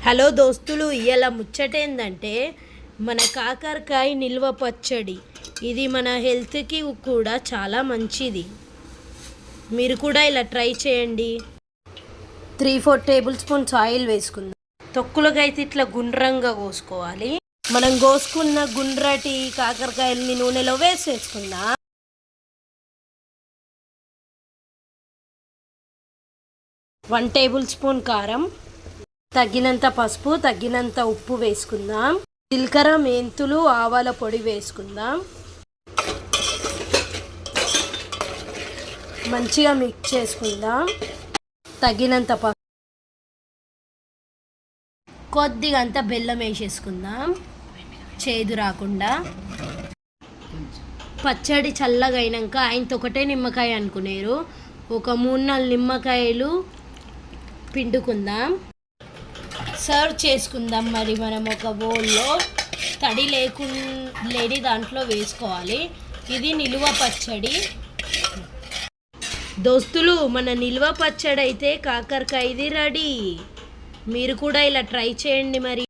Hello దోస్తులు, ఇవాళ ముచ్చటేందంటే మన కాకరకాయ నిల్వ పచ్చడి. ఇది మన హెల్త్కి కూడా చాలా మంచిది. మీరు కూడా ఇలా ట్రై చేయండి. 3-4 టేబుల్ స్పూన్స్ ఆయిల్ వేసుకుందాం. తొక్కులకైతే ఇట్లా గుండ్రంగా కోసుకోవాలి. మనం కోసుకున్న గుండ్రటి కాకరకాయలని నూనెలో వేసేసుకుందాం. 1 టేబుల్ స్పూన్ కారం, తగినంత పసుపు, తగినంత ఉప్పు వేసుకుందాం. జీలకర్ర, మెంతులు, ఆవాల పొడి వేసుకుందాం. మంచిగా మిక్స్ చేసుకుందాం. తగినంత కొద్దిగా అంత బెల్లం వేసేసుకుందాం, చేదు రాకుండా. పచ్చడి చల్లగా అయినాక ఆయనతో ఒకటే నిమ్మకాయ అనుకునేరు, ఒక 3-4 నిమ్మకాయలు పిండుకుందాం. సర్వ్ చేసుకుందాం. మరి మనం ఒక బౌల్లో తడి లేని దాంట్లో వేసుకోవాలి. ఇది నిలువ పచ్చడి దోస్తులు. మన నిల్వ పచ్చడి అయితే కాకరకాయది రెడీ. మీరు కూడా ఇలా ట్రై చేయండి మరి.